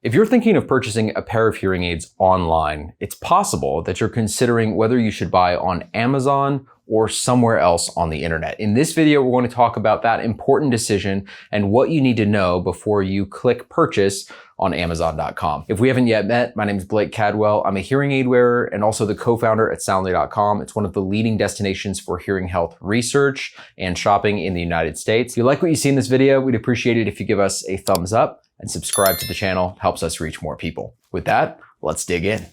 If you're thinking of purchasing a pair of hearing aids online, it's possible that you're considering whether you should buy on Amazon or somewhere else on the internet. In this video, we're going to talk about that important decision and what you need to know before you click purchase on Amazon.com. If we haven't yet met, my name is Blake Cadwell. I'm a hearing aid wearer and also the co-founder at Soundly.com. It's one of the leading destinations for hearing health research and shopping in the United States. If you like what you see in this video, we'd appreciate it if you give us a thumbs up and subscribe to the channel. It helps us reach more people. With that, let's dig in.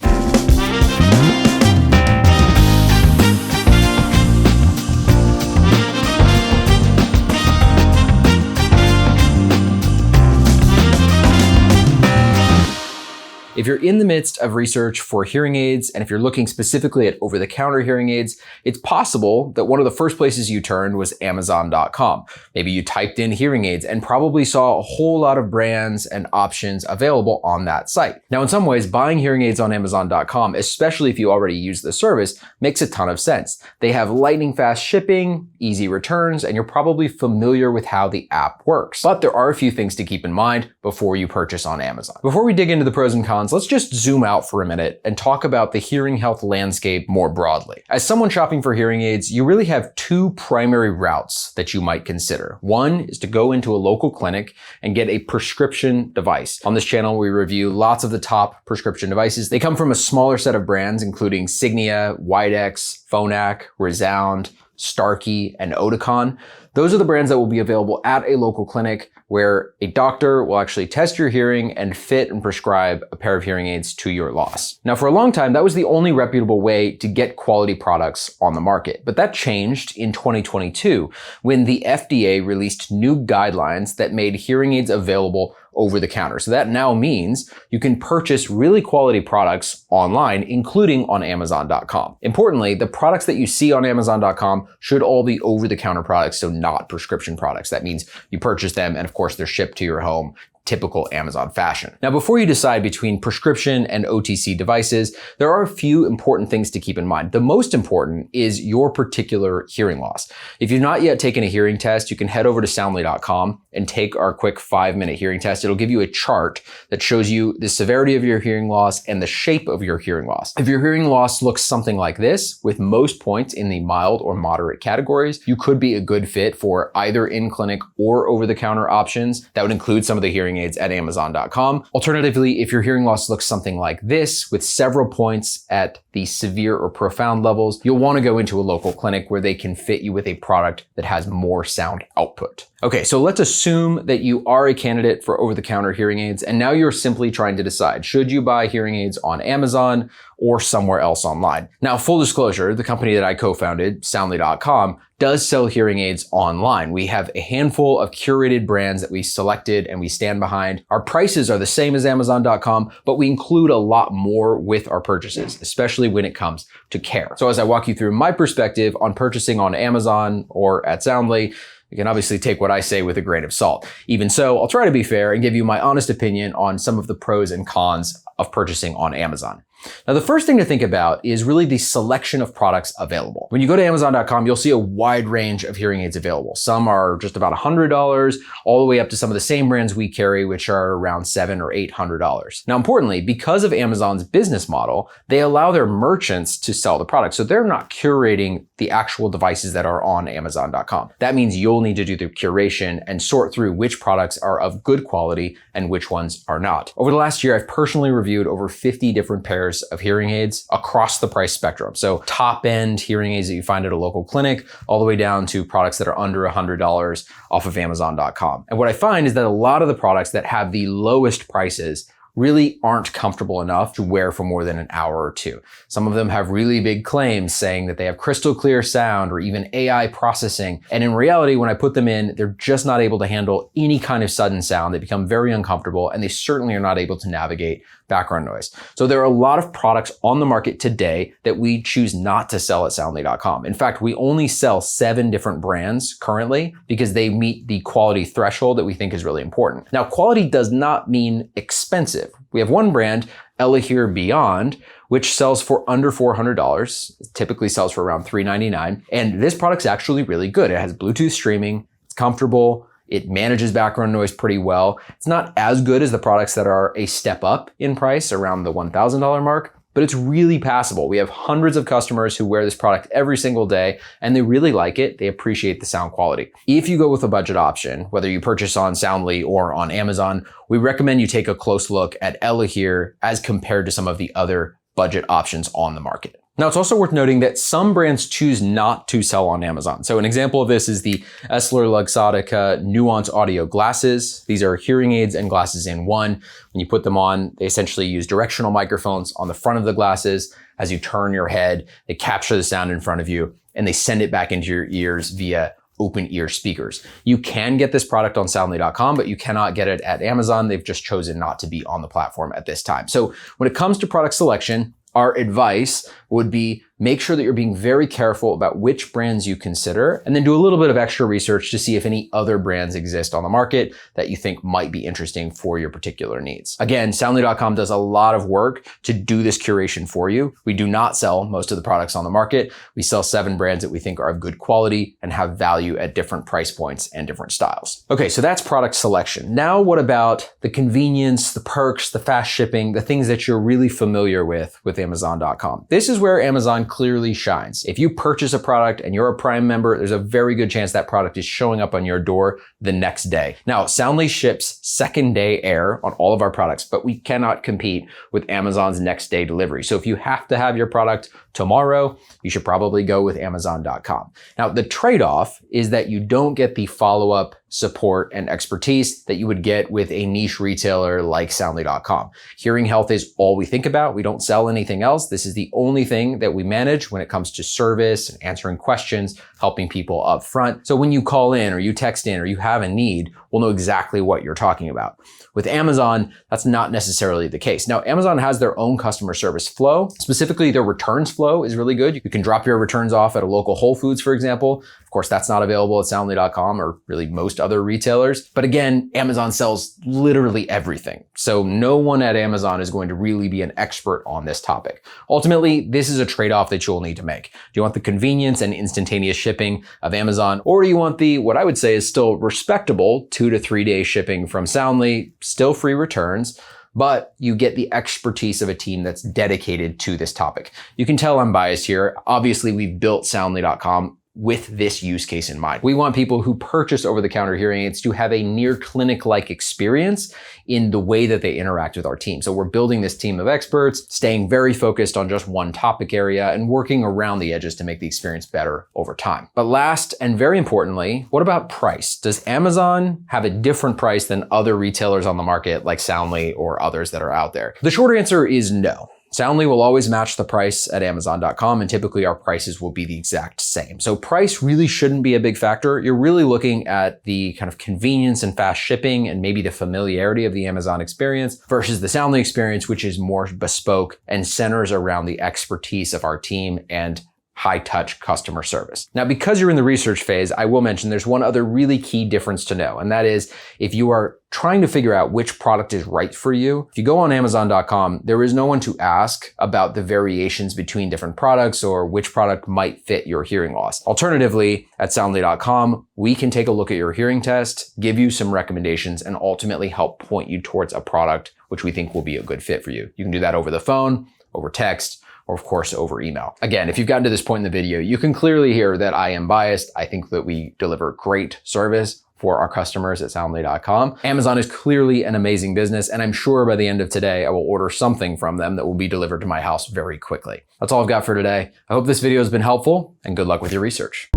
If you're in the midst of research for hearing aids, and if you're looking specifically at over-the-counter hearing aids, it's possible that one of the first places you turned was Amazon.com. Maybe you typed in hearing aids and probably saw a whole lot of brands and options available on that site. Now, in some ways, buying hearing aids on Amazon.com, especially if you already use the service, makes a ton of sense. They have lightning fast shipping, easy returns, and you're probably familiar with how the app works. But there are a few things to keep in mind before you purchase on Amazon. Before we dig into the pros and cons, let's just zoom out for a minute and talk about the hearing health landscape more broadly. As someone shopping for hearing aids, you really have two primary routes that you might consider. One is to go into a local clinic and get a prescription device. On this channel, we review lots of the top prescription devices. They come from a smaller set of brands, including Signia, Widex, Phonak, Resound, Starkey, and Oticon. Those are the brands that will be available at a local clinic where a doctor will actually test your hearing and fit and prescribe a pair of hearing aids to your loss. Now, for a long time, that was the only reputable way to get quality products on the market. But that changed in 2022 when the FDA released new guidelines that made hearing aids available over the counter. So that now means you can purchase really quality products online, including on Amazon.com. Importantly, the products that you see on Amazon.com should all be over-the-counter products, so not prescription products. That means you purchase them and of course they're shipped to your home. Typical Amazon fashion. Now, before you decide between prescription and OTC devices, there are a few important things to keep in mind. The most important is your particular hearing loss. If you've not yet taken a hearing test, you can head over to Soundly.com and take our quick 5-minute hearing test. It'll give you a chart that shows you the severity of your hearing loss and the shape of your hearing loss. If your hearing loss looks something like this, with most points in the mild or moderate categories, you could be a good fit for either in-clinic or over-the-counter options. That would include some of the hearing aids at Amazon.com. Alternatively, if your hearing loss looks something like this, with several points at the severe or profound levels, you'll want to go into a local clinic where they can fit you with a product that has more sound output. Okay, so let's assume that you are a candidate for over-the-counter hearing aids, and now you're simply trying to decide, should you buy hearing aids on Amazon or somewhere else online? Now, full disclosure, the company that I co-founded, Soundly.com, does sell hearing aids online. We have a handful of curated brands that we selected and we stand behind. Our prices are the same as Amazon.com, but we include a lot more with our purchases, especially when it comes to care. So as I walk you through my perspective on purchasing on Amazon or at Soundly, you can obviously take what I say with a grain of salt. Even so, I'll try to be fair and give you my honest opinion on some of the pros and cons of purchasing on Amazon. Now, the first thing to think about is really the selection of products available. When you go to Amazon.com, you'll see a wide range of hearing aids available. Some are just about $100, all the way up to some of the same brands we carry, which are around $700 or $800. Now, importantly, because of Amazon's business model, they allow their merchants to sell the product. So they're not curating the actual devices that are on Amazon.com. That means you'll need to do the curation and sort through which products are of good quality and which ones are not. Over the last year, I've personally reviewed over 50 different pairs of hearing aids across the price spectrum. So top end hearing aids that you find at a local clinic, all the way down to products that are under $100 off of Amazon.com. And what I find is that a lot of the products that have the lowest prices really aren't comfortable enough to wear for more than an hour or two. Some of them have really big claims saying that they have crystal clear sound or even AI processing. And in reality, when I put them in, they're just not able to handle any kind of sudden sound. They become very uncomfortable and they certainly are not able to navigate background noise. So there are a lot of products on the market today that we choose not to sell at Soundly.com. In fact, we only sell 7 different brands currently because they meet the quality threshold that we think is really important. Now, quality does not mean expensive. We have one brand, Elahir Beyond, which sells for under $400. It typically sells for around $399. And this product's actually really good. It has Bluetooth streaming, it's comfortable, It manages background noise pretty well. It's not as good as the products that are a step up in price around the $1,000 mark, but it's really passable. We have hundreds of customers who wear this product every single day, and they really like it. They appreciate the sound quality. If you go with a budget option, whether you purchase on Soundly or on Amazon, we recommend you take a close look at Ella here as compared to some of the other budget options on the market. Now, it's also worth noting that some brands choose not to sell on Amazon. So an example of this is the EssilorLuxottica Nuance Audio Glasses. These are hearing aids and glasses in one. When you put them on, they essentially use directional microphones on the front of the glasses. As you turn your head, they capture the sound in front of you, and they send it back into your ears via open ear speakers. You can get this product on Soundly.com, but you cannot get it at Amazon. They've just chosen not to be on the platform at this time. So when it comes to product selection, our advice would be make sure that you're being very careful about which brands you consider, and then do a little bit of extra research to see if any other brands exist on the market that you think might be interesting for your particular needs. Again, Soundly.com does a lot of work to do this curation for you. We do not sell most of the products on the market. We sell 7 brands that we think are of good quality and have value at different price points and different styles. Okay, so that's product selection. Now what about the convenience, the perks, the fast shipping, the things that you're really familiar with Amazon.com? This is where Amazon clearly shines. If you purchase a product and you're a Prime member, there's a very good chance that product is showing up on your door the next day. Now, Soundly ships second day air on all of our products, but we cannot compete with Amazon's next day delivery. So if you have to have your product tomorrow, you should probably go with Amazon.com. Now, the trade-off is that you don't get the follow-up support and expertise that you would get with a niche retailer like Soundly.com. Hearing health is all we think about. We don't sell anything else. This is the only thing that we manage when it comes to service and answering questions, helping people up front. So when you call in or you text in or you have a need, we'll know exactly what you're talking about. With Amazon, that's not necessarily the case. Now, Amazon has their own customer service flow. Specifically, their returns flow is really good. You can drop your returns off at a local Whole Foods, for example. Of course, that's not available at Soundly.com or really most other retailers. But again, Amazon sells literally everything. So no one at Amazon is going to really be an expert on this topic. Ultimately, this is a trade-off that you'll need to make. Do you want the convenience and instantaneous shipping of Amazon, or do you want the, what I would say is still respectable 2 to 3 day shipping from Soundly, still free returns, but you get the expertise of a team that's dedicated to this topic? You can tell I'm biased here. Obviously, we've built Soundly.com with this use case in mind. We want people who purchase over-the-counter hearing aids to have a near clinic-like experience in the way that they interact with our team. So we're building this team of experts, staying very focused on just one topic area and working around the edges to make the experience better over time. But last and very importantly, what about price? Does Amazon have a different price than other retailers on the market like Soundly or others that are out there? The short answer is no. Soundly will always match the price at Amazon.com, and typically our prices will be the exact same. So price really shouldn't be a big factor. You're really looking at the kind of convenience and fast shipping and maybe the familiarity of the Amazon experience versus the Soundly experience, which is more bespoke and centers around the expertise of our team and high-touch customer service. Now, because you're in the research phase, I will mention there's one other really key difference to know, and that is if you are trying to figure out which product is right for you, if you go on Amazon.com, there is no one to ask about the variations between different products or which product might fit your hearing loss. Alternatively, at Soundly.com, we can take a look at your hearing test, give you some recommendations, and ultimately help point you towards a product which we think will be a good fit for you. You can do that over the phone, over text, or of course over email. Again, if you've gotten to this point in the video, you can clearly hear that I am biased. I think that we deliver great service for our customers at Soundly.com. Amazon is clearly an amazing business, and I'm sure by the end of today, I will order something from them that will be delivered to my house very quickly. That's all I've got for today. I hope this video has been helpful, and good luck with your research.